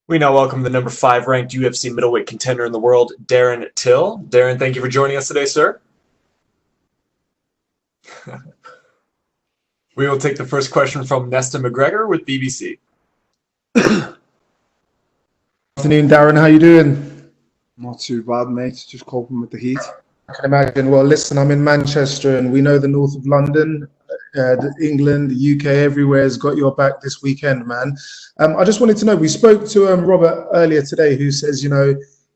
We now welcome the number 5 ranked UFC middleweight contender in the world, Darren Till. Darren, thank you for joining us today, sir. We will take the first question from Nesta McGregor with BBC. Afternoon, Darren. How you doing? Not too bad, mate. Just coping with the heat. I can imagine. Well, listen, I'm in Manchester, and we know the north of London, England, the UK, everywhere has got your back this weekend, man. I just wanted to know, we spoke to Robert earlier today, who says,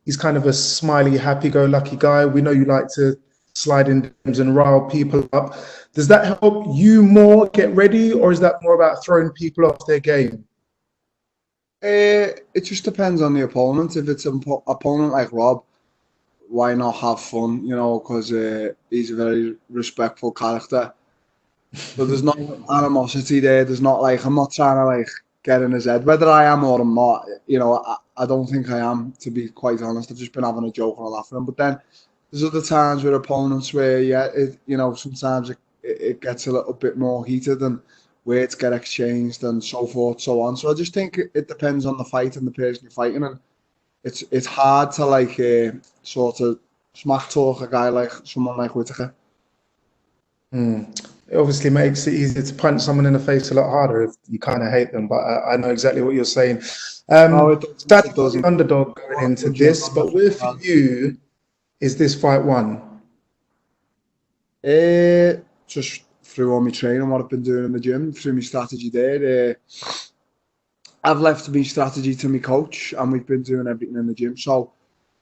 he's kind of a smiley, happy-go-lucky guy. We know you like to slide in DMs and rile people up. Does that help you more get ready, or is that more about throwing people off their game? It just depends on the opponent. If it's an opponent like Rob, why not have fun, because he's a very respectful character. So there's no animosity there. There's not I'm not trying to get in his head. Whether I am or I'm not, I don't think I am, to be quite honest. I've just been having a joke and a laugh at him. But then there's other times with opponents where, sometimes it gets a little bit more heated and words get exchanged and so forth, so on. So I just think it depends on the fight and the person you're fighting, and it's hard to sort of smack talk a guy like someone like Whittaker. It obviously makes it easier to punch someone in the face a lot harder if you kind of hate them, but I know exactly what you're saying. No, it doesn't. Underdog going into this, but where for you is this fight won? Just through all my training, what I've been doing in the gym, through my strategy there. I've left my strategy to my coach, and we've been doing everything in the gym. So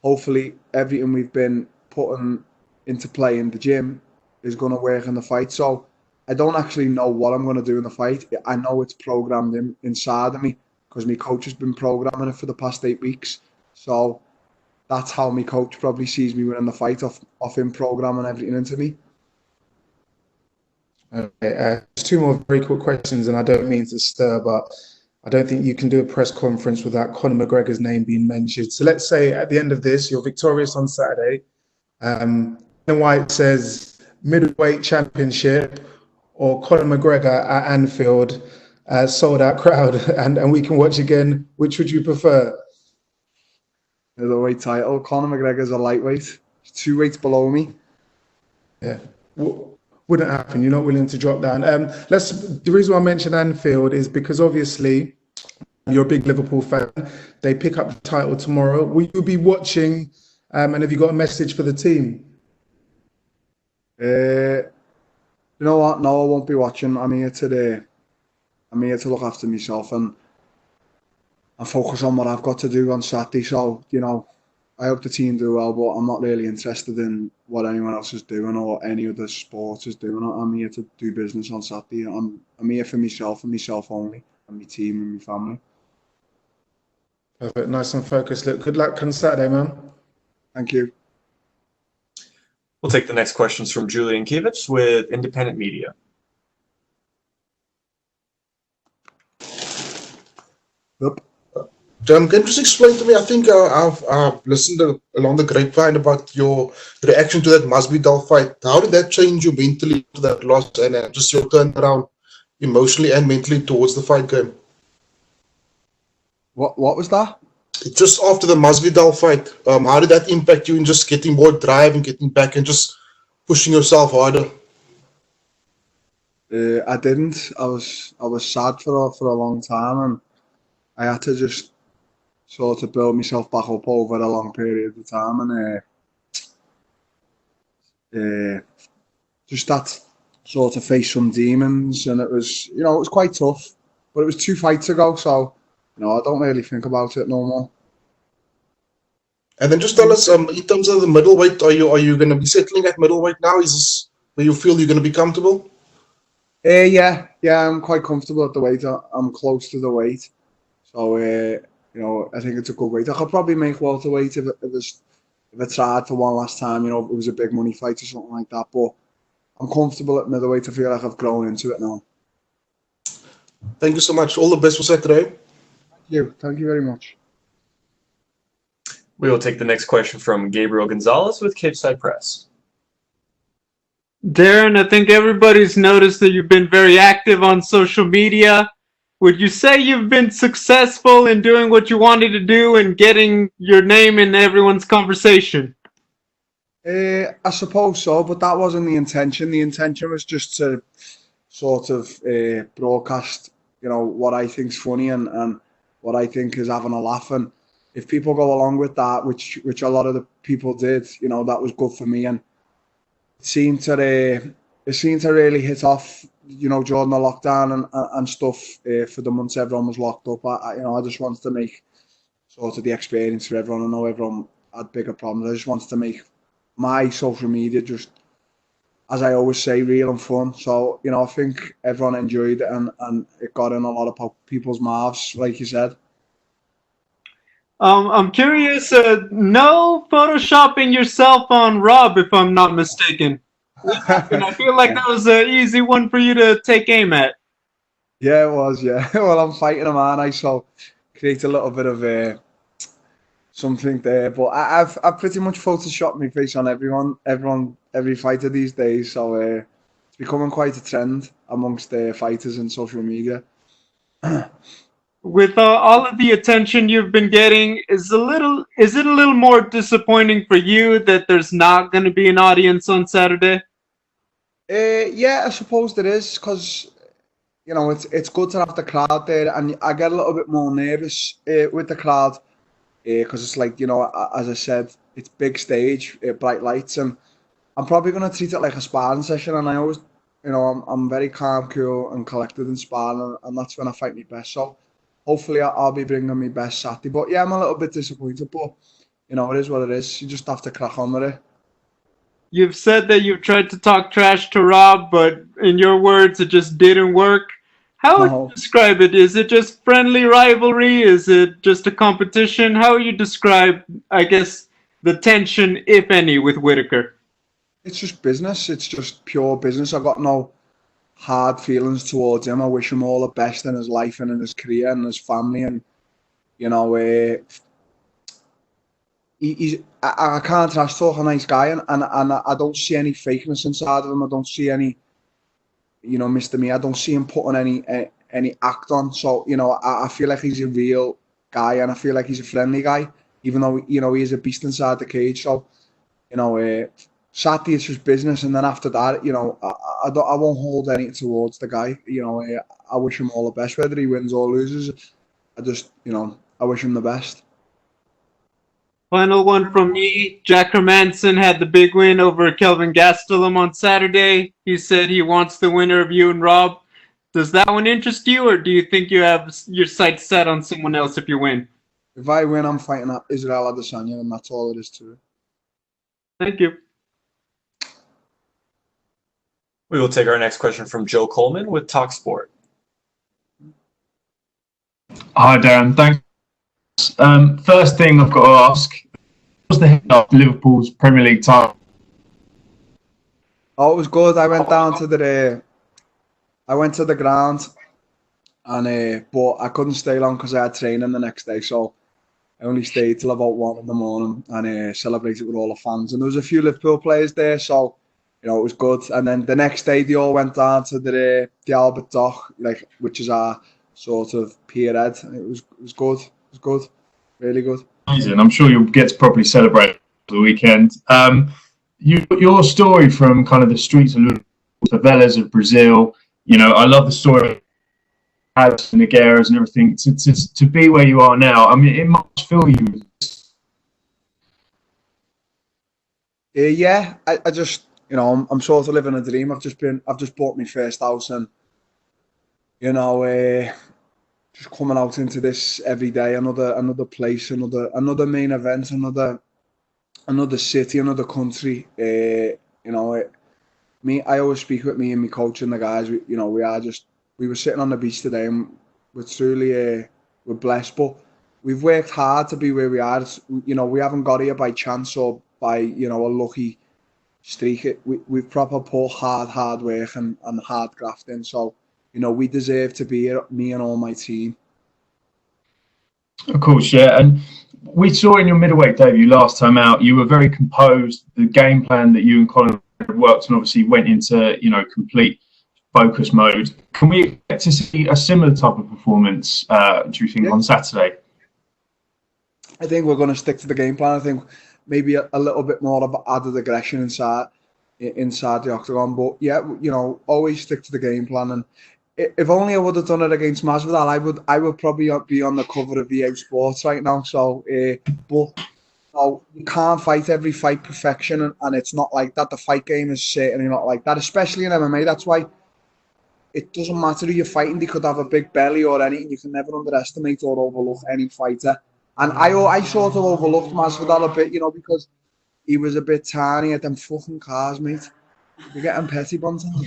hopefully everything we've been putting into play in the gym is going to work in the fight. So I don't actually know what I'm going to do in the fight. I know it's programmed inside of me because my coach has been programming it for the past 8 weeks. So that's how my coach probably sees me winning the fight, off him programming everything into me. Okay, 2 more very quick questions, and I don't mean to stir, but I don't think you can do a press conference without Conor McGregor's name being mentioned. So let's say at the end of this, you're victorious on Saturday, and White says middleweight championship or Conor McGregor at Anfield, sold out crowd, and we can watch again. Which would you prefer? Middleweight title. Conor McGregor's a lightweight. He's 2 weights below me. Yeah. Wouldn't happen. You're not willing to drop down. The reason why I mentioned Anfield is because obviously you're a big Liverpool fan. They pick up the title tomorrow. Will you be watching? And have you got a message for the team? You know what? No, I won't be watching. I'm here to look after myself and focus on what I've got to do on Saturday. So, I hope the team do well, but I'm not really interested in what anyone else is doing or any other sports is doing. I'm here to do business on Saturday. I'm here for myself and myself only, and my team and my family. Perfect. Nice and focused. Look, good luck on Saturday, man. Thank you. We'll take the next questions from Julian Kiewicz with Independent Media. Yep. Can you just explain to me? I think I've listened along the grapevine about your reaction to that Masvidal fight. How did that change you mentally to that loss and just your turnaround emotionally and mentally towards the fight game? What was that? Just after the Masvidal fight, how did that impact you in just getting more drive and getting back and just pushing yourself harder? I didn't. I was sad for a long time, and I had to just sort of build myself back up over a long period of time, and just that sort of face some demons, and it was quite tough, but it was 2 fights ago, so I don't really think about it no more. And then just tell us, in terms of the middleweight, are you going to be settling at middleweight now? Is this where you feel you're going to be comfortable? Yeah, I'm quite comfortable at the weight. I'm close to the weight, so I think it's a good weight. I could probably make welterweight if I tried for one last time. If it was a big money fight or something like that. But I'm comfortable at middleweight. I feel like I've grown into it now. Thank you so much. All the best for Saturday. Thank you very much. We will take the next question from Gabriel Gonzalez with Cape Press. Darren, I think everybody's noticed that you've been very active on social media. Would you say you've been successful in doing what you wanted to do and getting your name in everyone's conversation? I suppose so, but that wasn't the intention. The intention was just to sort of broadcast, what I think's funny and what I think is having a laugh. And if people go along with that, which a lot of the people did, that was good for me. And it seemed to really hit off, during the lockdown and stuff for the months everyone was locked up. I just wanted to make sort of the experience for everyone. I know everyone had bigger problems. I just wanted to make my social media just, as I always say, real and fun. So, I think everyone enjoyed it and it got in a lot of people's mouths, like you said. I'm curious, no photoshopping yourself on Rob, if I'm not mistaken. And I feel like that was an easy one for you to take aim at. Yeah, it was, yeah. Well, I'm fighting him, aren't I? So create a little bit of something there. But I've pretty much photoshopped my face on every fighter these days. So it's becoming quite a trend amongst the fighters and social media. With all of the attention you've been getting, is it a little more disappointing for you that there's not going to be an audience on Saturday? Yeah, I suppose there is, because it's good to have the crowd there, and I get a little bit more nervous with the crowd because it's like, as I said, it's big stage, bright lights, and I'm probably going to treat it like a sparring session. And I always, I'm very calm, cool, and collected in sparring, and that's when I fight my best. So hopefully I'll be bringing my best Saturday. But yeah, I'm a little bit disappointed, but it is what it is. You just have to crack on with it. You've said that you've tried to talk trash to Rob, but in your words, it just didn't work. How would you describe it? Is it just friendly rivalry? Is it just a competition? How would you describe, I guess, the tension, if any, with Whittaker? It's just business. It's just pure business. I've got no hard feelings towards him. I wish him all the best in his life and in his career and his family. And, I can't trash talk a nice guy, and I don't see any fakeness inside of him. I don't see any, Mr. Me. I don't see him putting any act on. So, I feel like he's a real guy, and I feel like he's a friendly guy, even though, he is a beast inside the cage. So, Saturday it's just business, and then after that, I won't hold anything towards the guy. I wish him all the best, whether he wins or loses. I just, I wish him the best. Final one from me. Jack Hermanson had the big win over Kelvin Gastelum on Saturday. He said he wants the winner of you and Rob. Does that one interest you, or do you think you have your sights set on someone else if you win? If I win, I'm fighting at Israel Adesanya, and that's all it is to it. Thank you. We will take our next question from Joe Coleman with TalkSport. Hi, Darren. Thanks. First thing I've got to ask, what's the head of Liverpool's Premier League title? Oh, it was good. I went down to the ground, and but I couldn't stay long because I had training the next day, so I only stayed till about 1 a.m. and celebrated with all the fans. And there was a few Liverpool players there, so it was good. And then the next day, they all went down to the Albert Dock, which is our sort of pierhead. It was good. It was good, really good. Amazing. I'm sure you'll get to properly celebrate the weekend. Your story from kind of the streets of the favelas of Brazil. I love the story of Nigueiras and everything. To be where you are now, I mean, it must fill you. Yeah, I just, I'm sort of living a dream. I've just bought my first house, and just coming out into this every day, another place, another main event, another city, another country. I always speak with me and my coach and the guys. We were sitting on the beach today, and we're truly we're blessed. But we've worked hard to be where we are. We haven't got here by chance or by a lucky streak. We've proper put hard work and hard grafting. So. We deserve to be here, me and all my team. Of course, yeah. And we saw in your middleweight debut last time out, you were very composed. The game plan that you and Colin worked on obviously went into, complete focus mode. Can we expect to see a similar type of performance, do you think, on Saturday? I think we're going to stick to the game plan. I think maybe a little bit more of added aggression inside the octagon. But yeah, you know, always stick to the game plan. And if only I would have done it against Masvidal, I would probably be on the cover of EA Sports right now. So, but no, you can't fight every fight perfection, and it's not like that. The fight game is certainly not like that, especially in MMA. That's why it doesn't matter who you're fighting. They could have a big belly or anything. You can never underestimate or overlook any fighter. And I sort of overlooked Masvidal a bit, you know, because he was a bit tiny at them fucking cars, mate. You're getting petty buns on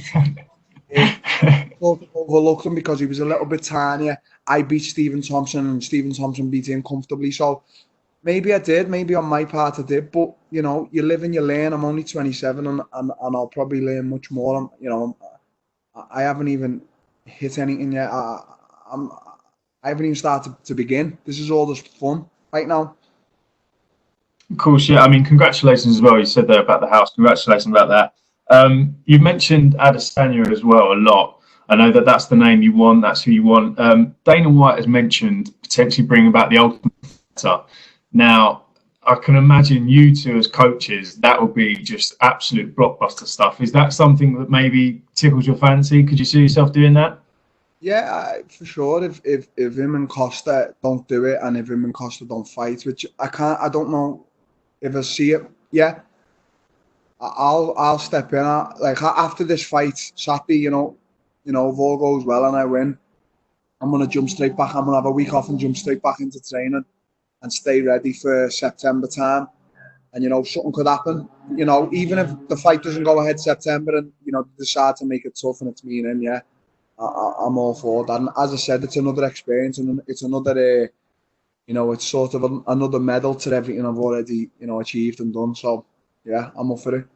it. Sort of overlooked him because he was a little bit tinier. I beat Stephen Thompson, and Stephen Thompson beat him comfortably. So maybe I did, maybe on my part I did. But, you know, you live and you learn. I'm only 27 and I'll probably learn much more. You know, I haven't even hit anything yet. I haven't even started to begin. This is all just fun right now. Of course, yeah. I mean, congratulations as well. You said there about the house. Congratulations about that. You've mentioned Adesanya as well a lot. I know that that's the name you want. That's who you want. Dana White has mentioned potentially bringing back the Ultimate Fighter. Now, I can imagine you two as coaches, that would be just absolute blockbuster stuff. Is that something that maybe tickles your fancy? Could you see yourself doing that? Yeah, for sure. If him and Costa don't do it, and if him and Costa don't fight, which I don't know if I see it. Yeah, I'll step in. Like after this fight Saturday, you know, if all goes well and I win, I'm gonna jump straight back. I'm gonna have a week off and jump straight back into training and stay ready for September time. And you know, something could happen. You know, even if the fight doesn't go ahead September, and you know, decide to make it tough and it's me and him, yeah. I'm all for that. And as I said, it's another experience, and it's another, you know, it's sort of another medal to everything I've already, you know, achieved and done. So, yeah, I'm up for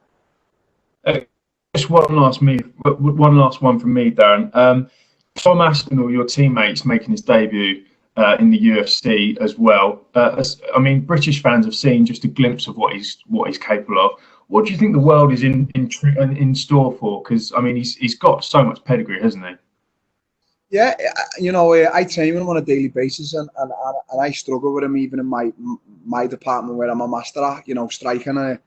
it. Just one last one from me, Darren. Tom Aspinall, your teammate's making his debut in the UFC as well. I mean, British fans have seen just a glimpse of what he's capable of. What do you think the world is in store for? Because I mean, he's got so much pedigree, hasn't he? Yeah, you know, I train with him on a daily basis, and I struggle with him even in my department where I'm a master at, you know, striking.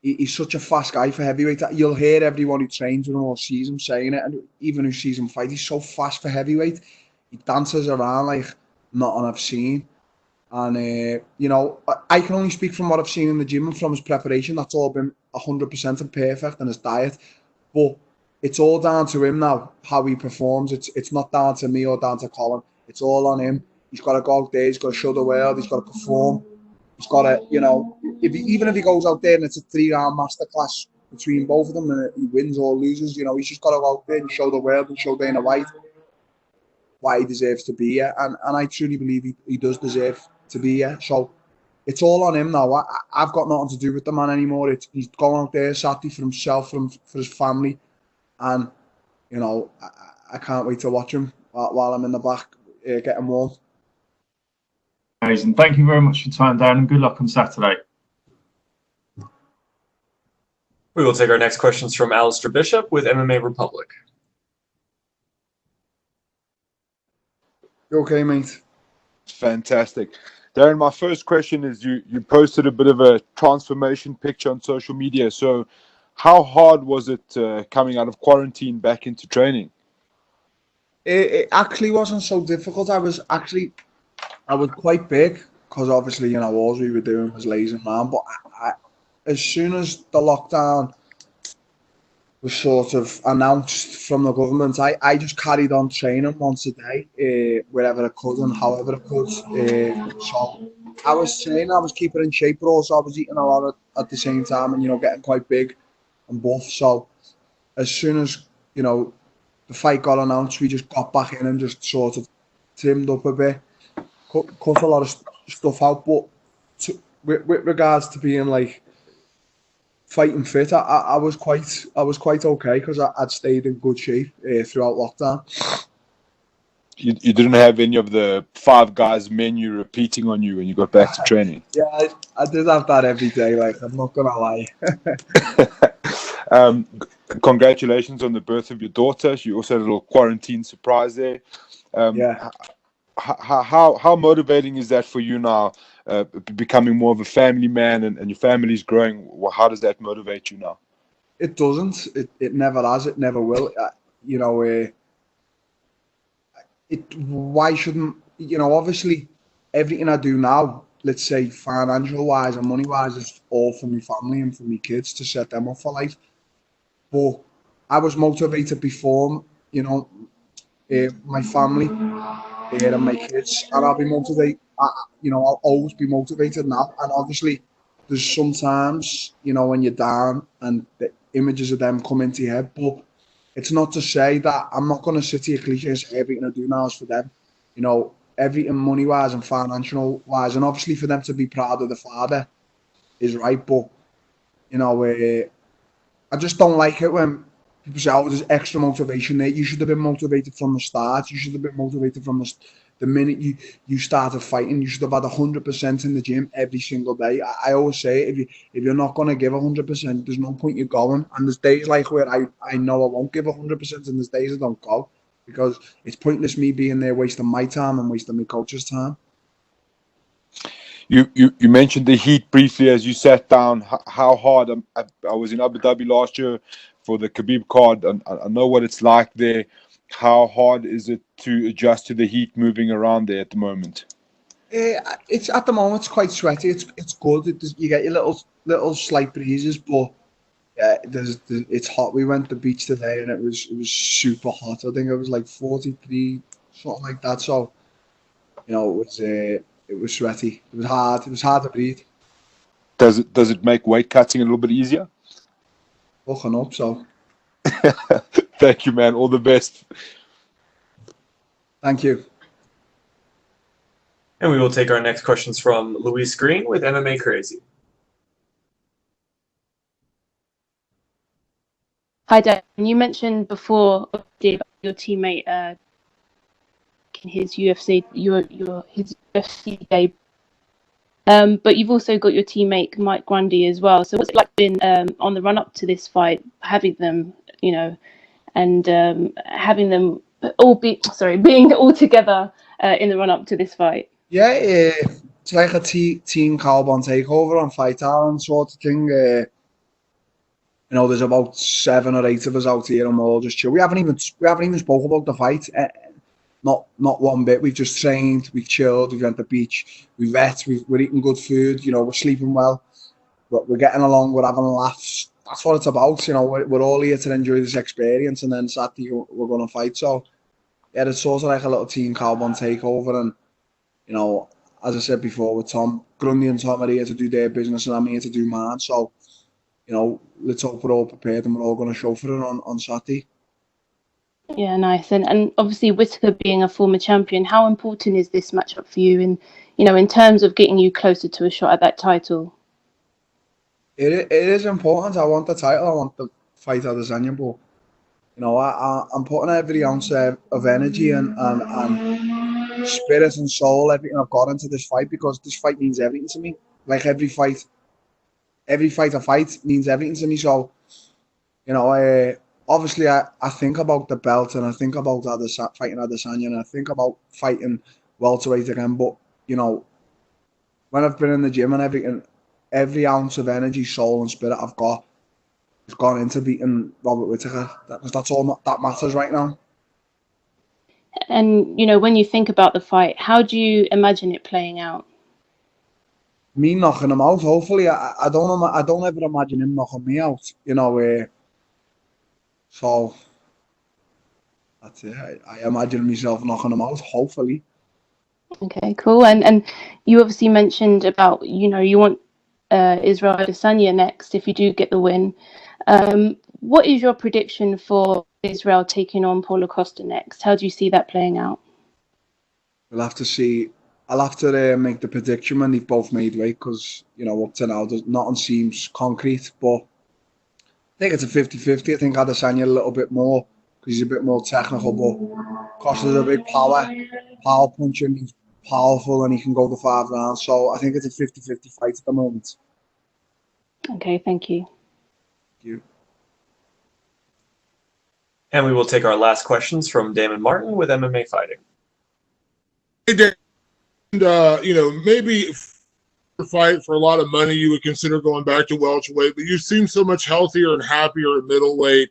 He's such a fast guy for heavyweight. You'll hear everyone who trains with him or sees him saying it, and even who sees him fight, he's so fast for heavyweight. He dances around like nothing I've seen. And, you know, I can only speak from what I've seen in the gym and from his preparation. That's all been 100% and perfect, and his diet. But it's all down to him now, how he performs. It's not down to me or down to Colin. It's all on him. He's got to go out there. He's got to show the world. He's got to perform. He's got to, you know, even if he goes out there and it's a 3-round masterclass between both of them and he wins or loses, you know, he's just got to go out there and show the world and show Dana White why he deserves to be here. And I truly believe he does deserve to be here. So it's all on him now. I've got nothing to do with the man anymore. He's going out there Saturday for himself, for his family. And, you know, I can't wait to watch him while I'm in the back getting warm. Amazing. Thank you very much for your time, Darren, and good luck on Saturday. We will take our next questions from Alistair Bishop with MMA Republic. You okay, mate? Fantastic. Darren, my first question is you posted a bit of a transformation picture on social media. So how hard was it coming out of quarantine back into training? It actually wasn't so difficult. I was quite big because obviously, you know, all we were doing was lazing around. But as soon as the lockdown was sort of announced from the government, I just carried on training once a day, wherever I could and however I could. So I was training, I was keeping in shape, but also I was eating a lot at the same time and, you know, getting quite big and buff. So as soon as, you know, the fight got announced, we just got back in and just sort of trimmed up a bit, cut a lot of stuff out. But with regards to being like fighting fit, I was quite okay because I'd stayed in good shape throughout lockdown. You didn't have any of the Five Guys menu repeating on you when you got back to training? Yeah, I did have that every day, like, I'm not gonna lie. congratulations on the birth of your daughter. She also had a little quarantine surprise there. Yeah. How motivating is that for you now, becoming more of a family man and your family's growing? How does that motivate you now? It doesn't. It never has. It never will. You know, why shouldn't, you know, obviously everything I do now, let's say financial wise and money wise, is all for my family and for my kids to set them up for life. But I was motivated before, you know, my family and my kids, and I'll be motivated. You know, I'll always be motivated now. And obviously, there's sometimes, you know, when you're down and the images of them come into your head, but it's not to say that I'm not going to sit here cliche and say everything I do now is for them. You know, everything money wise and financial wise, and obviously for them to be proud of the father is right. But you know, I just don't like it when people say, "Oh, there's extra motivation there." You should have been motivated from the start. You should have been motivated from the minute you started fighting. You should have had 100% in the gym every single day. I always say, if you're not going to give 100%, there's no point you going. And there's days like where I know I won't give 100%, and there's days I don't go because it's pointless me being there wasting my time and wasting my coach's time. You mentioned the heat briefly as you sat down. How hard? I was in Abu Dhabi last year for the Khabib card, and I know what it's like there. How hard is it to adjust to the heat moving around there at the moment? It's at the moment it's quite sweaty. It's good. You get your little slight breezes, but it's hot. We went to the beach today and it was super hot. I think it was like 43, something like that. So you know it was sweaty. It was hard. It was hard to breathe. Does it make weight cutting a little bit easier? Looking up, so. Thank you, man. All the best. Thank you. And we will take our next questions from Luis Green with MMA Crazy. Hi, Dan. You mentioned before your teammate his UFC his UFC debut. But you've also got your teammate Mike Grundy as well. So what's it like been on the run up to this fight, having them, you know, and having them being all together in the run up to this fight? Yeah, it's like a team carbon takeover on Fight Island sort of thing. You know, there's about 7 or 8 of us out here, and we're all just chill. We haven't even spoke about the fight. Not one bit. We've just trained, we've chilled, we've went to the beach, we've ate, we're eating good food. You know, we're sleeping well, we're getting along, we're having laughs. That's what it's about. You know, we're all here to enjoy this experience, and then Saturday we're going to fight. So yeah, it's sort of like a little team carbon takeover, and you know, as I said before, with Tom, Grundy and Tom are here to do their business, and I'm here to do mine. So you know, let's hope we're all prepared and we're all going to show for it on Saturday. Yeah, nice. And obviously Whittaker being a former champion, how important is this matchup for you in terms of getting you closer to a shot at that title? It is important. I want the title. I want to fight Adesanya, but you know, I'm putting every ounce of energy and spirit and soul, everything I've got into this fight, because this fight means everything to me. Like every fight I fight means everything to me. So, you know, obviously I think about the belt, and I think about fighting Adesanya, and I think about fighting welterweight again. But, you know, when I've been in the gym and everything, every ounce of energy, soul and spirit I've got has gone into beating Robert Whittaker. That's all that matters right now. And, you know, when you think about the fight, how do you imagine it playing out? Me knocking him out, hopefully. I don't ever imagine him knocking me out, you know. So that's it. I imagine myself knocking him out, hopefully. Okay, cool. And you obviously mentioned about, you know, you want Israel Adesanya next if you do get the win. What is your prediction for Israel taking on Paulo Costa next? How do you see that playing out? We'll have to see. I'll have to make the prediction when they've both made weight, because, you know, up to now, nothing seems concrete. But I think it's a 50-50. I think Adesanya a little bit more, because he's a bit more technical. But Costa's a big power puncher. He's powerful, and he can go to 5 rounds. So I think it's a 50-50 fight at the moment. Okay, thank you. Thank you. And we will take our last questions from Damon Martin with MMA Fighting. Hey, Dan, maybe fight for a lot of money, you would consider going back to welterweight, but you seem so much healthier and happier at middleweight.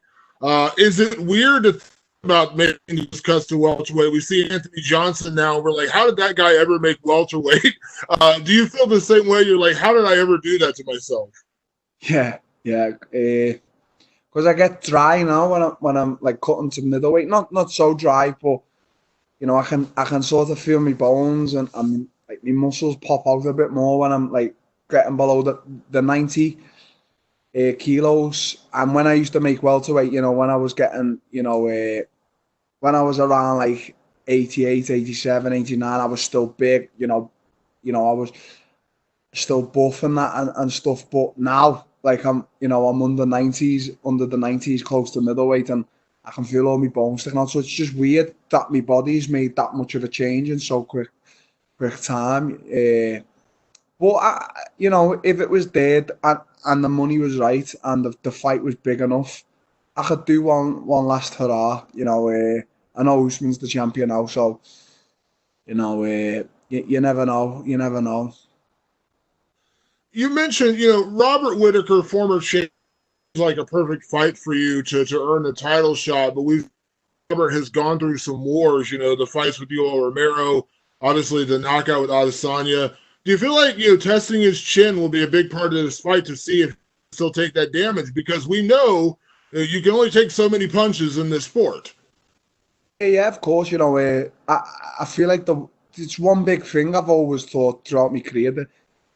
Is it weird to think about making these cuts to welterweight? We see Anthony Johnson now. We're like, how did that guy ever make welterweight? Do you feel the same way? You're like, how did I ever do that to myself? Yeah. Because I get dry now when I'm like cutting to middleweight. Not so dry, but I can sort of feel my bones and like my muscles pop out a bit more when I'm like getting below the 90 kilos. And when I used to make welterweight, when I was getting, when I was around like 88, 87, 89, I was still big, I was still buff and that and stuff. But now, like I'm under the 90s, close to middleweight, and I can feel all my bones sticking out. So it's just weird that my body's made that much of a change in so quick time. But if it was dead and the money was right and the fight was big enough, I could do one last hurrah. I know Usman's the champion now, so you never know. You never know. You mentioned, Robert Whittaker, former champion, is like a perfect fight for you to earn a title shot. But Robert has gone through some wars. The fights with Yoel Romero, obviously the knockout with Adesanya. Do you feel like testing his chin will be a big part of this fight to see if he can still take that damage? Because we know you can only take so many punches in this sport. Yeah, of course. I feel like it's one big thing I've always thought throughout my career, that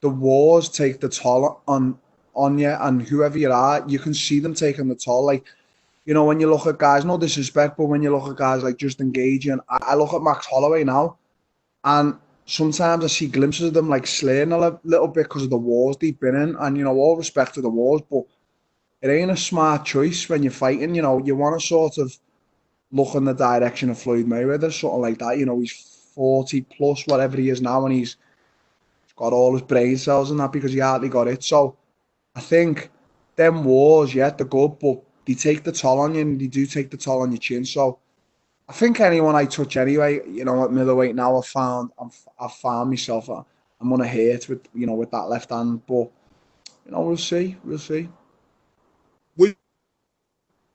the wars take the toll on you, and whoever you are, you can see them taking the toll. Like, when you look at guys, no disrespect, but when you look at guys like Justin Gage, and I look at Max Holloway now, and sometimes I see glimpses of them like slaying a little bit because of the wars they've been in. And, all respect to the wars, but it ain't a smart choice when you're fighting. You want to sort of look in the direction of Floyd Mayweather, something like that. He's 40 plus, whatever he is now, and he's got all his brain cells and that because he hardly got it. So I think them wars, yeah, they're good, but they take the toll on you, and they do take the toll on your chin. So I think anyone I touch anyway, at middleweight now, I've found myself, I'm gonna hit with with that left hand, but we'll see.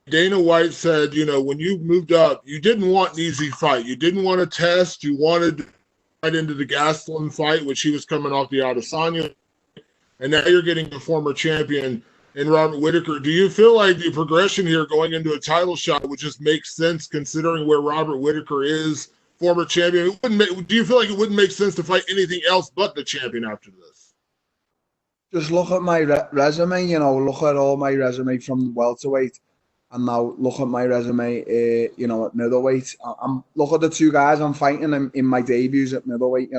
Dana White said, when you moved up, you didn't want an easy fight. You didn't want to test. You wanted right into the Gastelum fight, which he was coming off the Adesanya, and now you're getting a former champion in Robert Whittaker. Do you feel like the progression here going into a title shot would just make sense considering where Robert Whittaker is, former champion? Do you feel like it wouldn't make sense to fight anything else but the champion after this? Just look at my resume, look at all my resume from welterweight, and now look at my resume, at middleweight. Look at the two guys I'm fighting in my debuts at middleweight,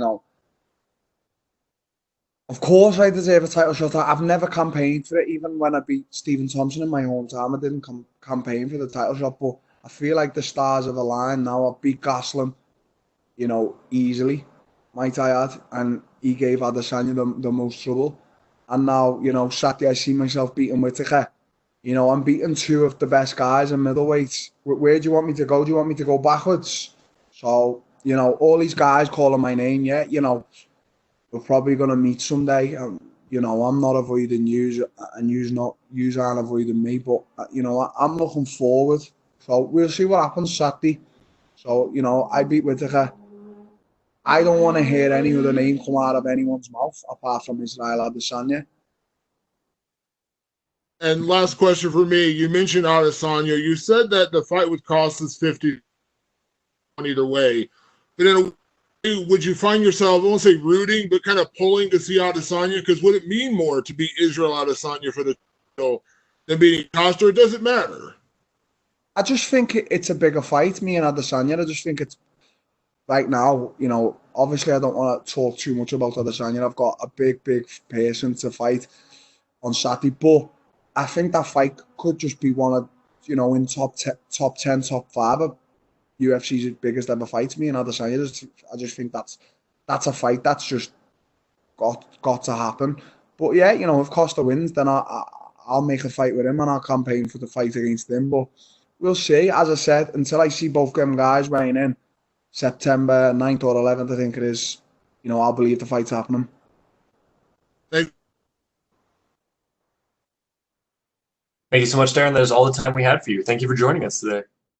Of course I deserve a title shot. I've never campaigned for it. Even when I beat Stephen Thompson in my hometown, I didn't campaign for the title shot. But I feel like the stars have aligned now. I beat Gastelum, easily, might I add. And he gave Adesanya the most trouble. And now, Saturday I see myself beating Whittaker. I'm beating two of the best guys in middleweight. Where do you want me to go? Do you want me to go backwards? So, all these guys calling my name, yeah, we're probably going to meet someday. I'm not avoiding you, and you aren't avoiding me. But, I'm looking forward. So we'll see what happens Saturday. So, I beat Whittaker. I don't want to hear any other name come out of anyone's mouth apart from Israel Adesanya. And last question for me. You mentioned Adesanya. You said that the fight would cost us 50 either way. But in a way, would you find yourself, I won't say rooting, but kind of pulling to see Adesanya? Because would it mean more to beat Israel Adesanya for the title than beating Costa? It doesn't matter. I just think it's a bigger fight, me and Adesanya. I just think it's right now, obviously I don't want to talk too much about Adesanya. I've got a big person to fight on Saturday, but I think that fight could just be one of, in top 10, top 5 of UFC's biggest ever fights, me and Adesanya. I just think that's a fight that's just got to happen. But yeah, if Costa wins, then I'll make a fight with him and I'll campaign for the fight against him. But we'll see. As I said, until I see both them guys weighing in September 9th or 11th, I think it is, you know, I'll believe the fight's happening. Thank you so much, Darren. That is all the time we had for you. Thank you for joining us today.